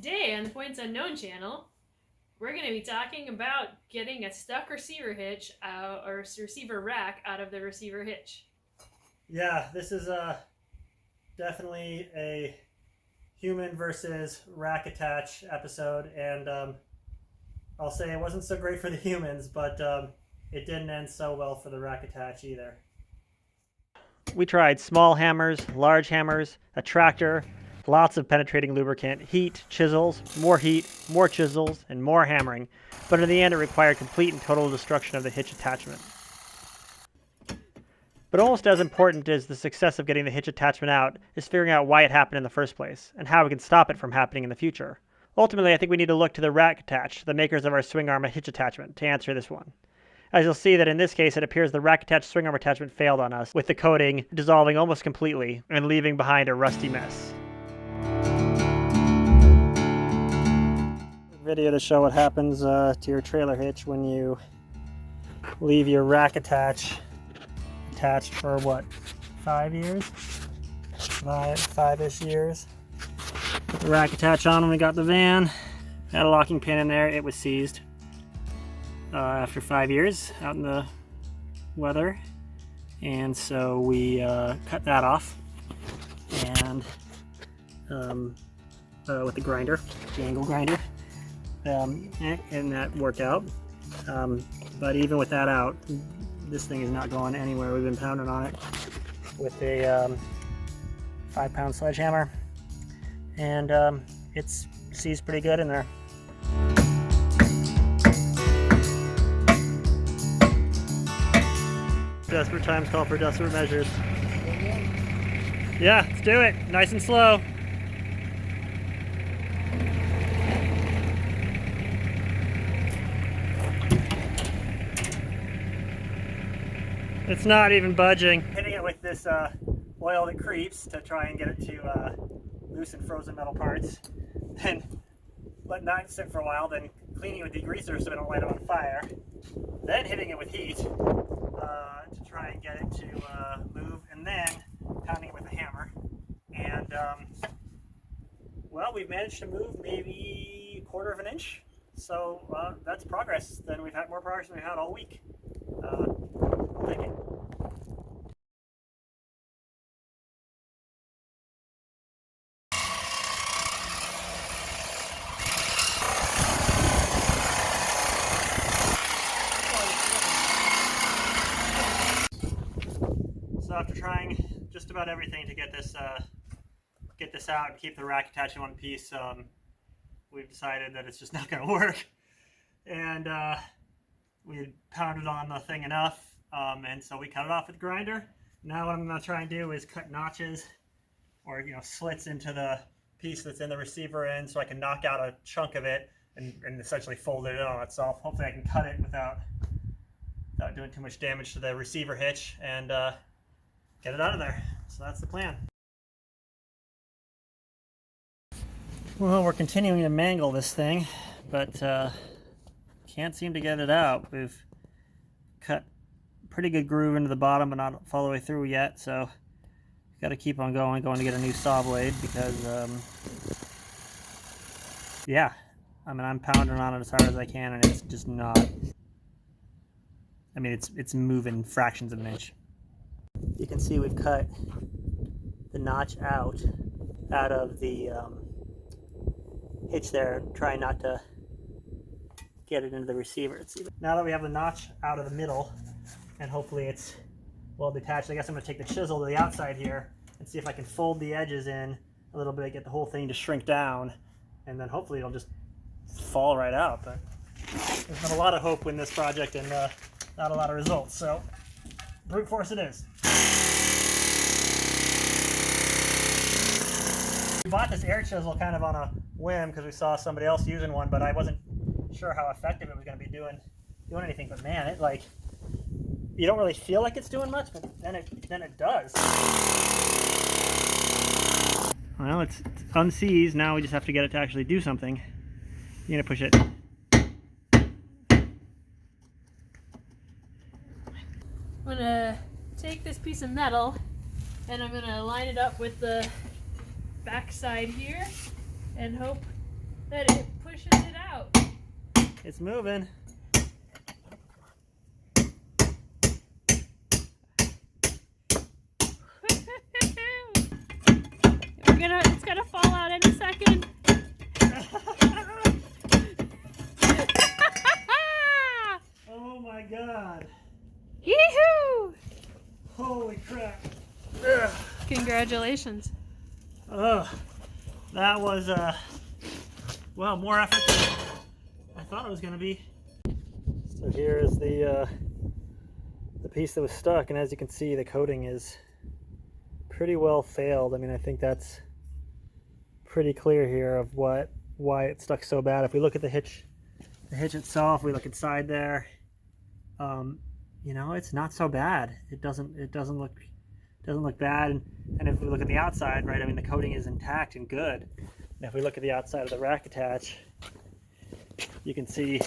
Today on the Points Unknown channel, we're going to be talking about getting a stuck receiver hitch or receiver rack out of the receiver hitch. Yeah, this is definitely a human versus RakAttach episode, and I'll say it wasn't so great for the humans, but it didn't end so well for the RakAttach either. We tried small hammers, large hammers, a tractor, lots of penetrating lubricant, heat, chisels, more chisels, and more hammering, but in the end it required complete and total destruction of the hitch attachment. But almost as important as the success of getting the hitch attachment out is figuring out why it happened in the first place, and how we can stop it from happening in the future. Ultimately, I think we need to look to the RakAttach, the makers of our swingarm hitch attachment, to answer this one. As you'll see that in this case, it appears the RakAttach swingarm attachment failed on us, with the coating dissolving almost completely and leaving behind a rusty mess. Video to show what happens to your trailer hitch when you leave your RakAttach attached for what, 5 years? Five-ish years. Put the RakAttach on when we got the van. Had a locking pin in there. It was seized after 5 years out in the weather, and so we cut that off and with the grinder, the angle grinder, and that worked out. But even with that out, this thing is not going anywhere. We've been pounding on it with a 5-pound sledgehammer, and it's seized pretty good in there. Desperate times call for desperate measures. Yeah, let's do it. Nice and slow. It's not even budging. Hitting it with this oil that creeps to try and get it to loosen frozen metal parts. Then letting that sit for a while, then cleaning it with degreaser so we don't light it on fire. Then hitting it with heat to try and get it to move, and then pounding it with a hammer. And well, we've managed to move maybe 1/4 of an inch. So that's progress. Then we've had more progress than we've had all week. I'll take it. So after trying just about everything to get this out and keep the RakAttach in one piece, we've decided that it's just not going to work. And we had pounded on the thing enough, and so we cut it off with the grinder. Now what I'm going to try and do is cut notches or slits into the piece that's in the receiver end, so I can knock out a chunk of it and essentially fold it in on itself. Hopefully I can cut it without doing too much damage to the receiver hitch, and get it out of there. So that's the plan. Well, we're continuing to mangle this thing, but can't seem to get it out. We've cut a pretty good groove into the bottom, but not all the way through yet, so got to keep on going to get a new saw blade, because yeah, I mean, I'm pounding on it as hard as I can, and it's just not, I mean, it's moving fractions of an inch. You can see we've cut the notch out of the hitch there, trying not to get it into the receiver. Now that we have the notch out of the middle, and hopefully it's well detached, I guess I'm going to take the chisel to the outside here and see if I can fold the edges in a little bit, get the whole thing to shrink down, and then hopefully it'll just fall right out. But there's been a lot of hope in this project and not a lot of results, so brute force it is. We bought this air chisel kind of on a whim because we saw somebody else using one, but I wasn't sure how effective it was going to be doing anything. But man, it like, you don't really feel like it's doing much, but then it does. Well, it's unseized. Now we just have to get it to actually do something. You're gonna push it. I'm gonna take this piece of metal and I'm gonna line it up with the back side here and hope that it pushes it out. It's moving. It's gonna fall out any second. Oh my god. Yee-hoo! Holy crap. Congratulations. Oh, that was, well, more effort than I thought it was going to be. So here is the piece that was stuck, and as you can see, the coating is pretty well failed. I mean, I think that's pretty clear here of why it stuck so bad. If we look at the hitch itself, we look inside there, you know, it's not so bad. It doesn't look bad. And if we look at the outside, right, I mean, the coating is intact and good. And if we look at the outside of the RakAttach, you can see,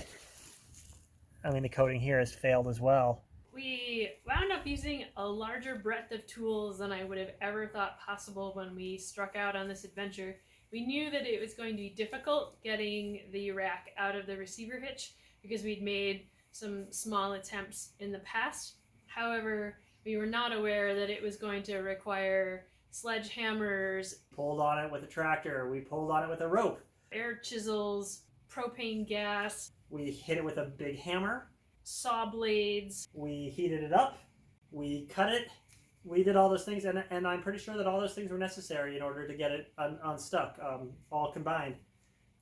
I mean, the coating here has failed as well. We wound up using a larger breadth of tools than I would have ever thought possible when we struck out on this adventure. We knew that it was going to be difficult getting the rack out of the receiver hitch because we'd made some small attempts in the past. However, we were not aware that it was going to require sledgehammers. Pulled on it with a tractor. We pulled on it with a rope. Air chisels, propane gas. We hit it with a big hammer. Saw blades. We heated it up. We cut it. We did all those things, and I'm pretty sure that all those things were necessary in order to get it unstuck, all combined.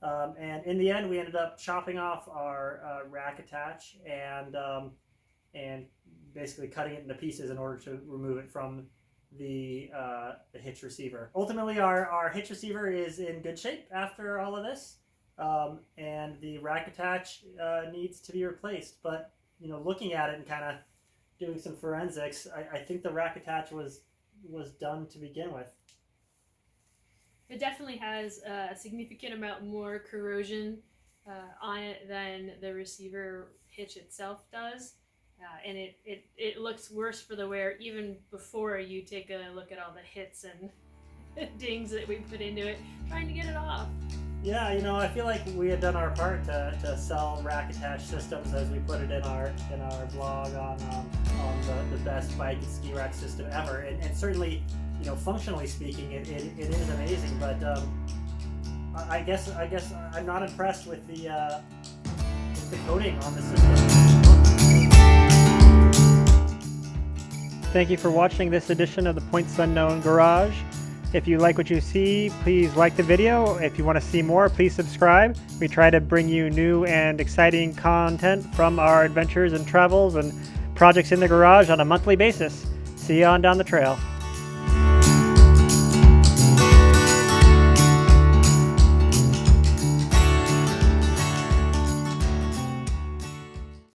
And in the end, we ended up chopping off our RakAttach and basically cutting it into pieces in order to remove it from the hitch receiver. Ultimately, our hitch receiver is in good shape after all of this, and the RakAttach needs to be replaced. But you know, looking at it and kind of doing some forensics, I think the RakAttach was done to begin with. It definitely has a significant amount more corrosion on it than the receiver hitch itself does. And it looks worse for the wear even before you take a look at all the hits and dings that we put into it, trying to get it off. Yeah, you know, I feel like we had done our part to sell RakAttach systems, as we put it in our blog on the best bike and ski rack system ever. And certainly, you know, functionally speaking, it is amazing. But I guess I'm not impressed with the coating on the system. Thank you for watching this edition of the Points Unknown Garage. If you like what you see, please like the video. If you want to see more, please subscribe. We try to bring you new and exciting content from our adventures and travels and projects in the garage on a monthly basis. See you on down the trail.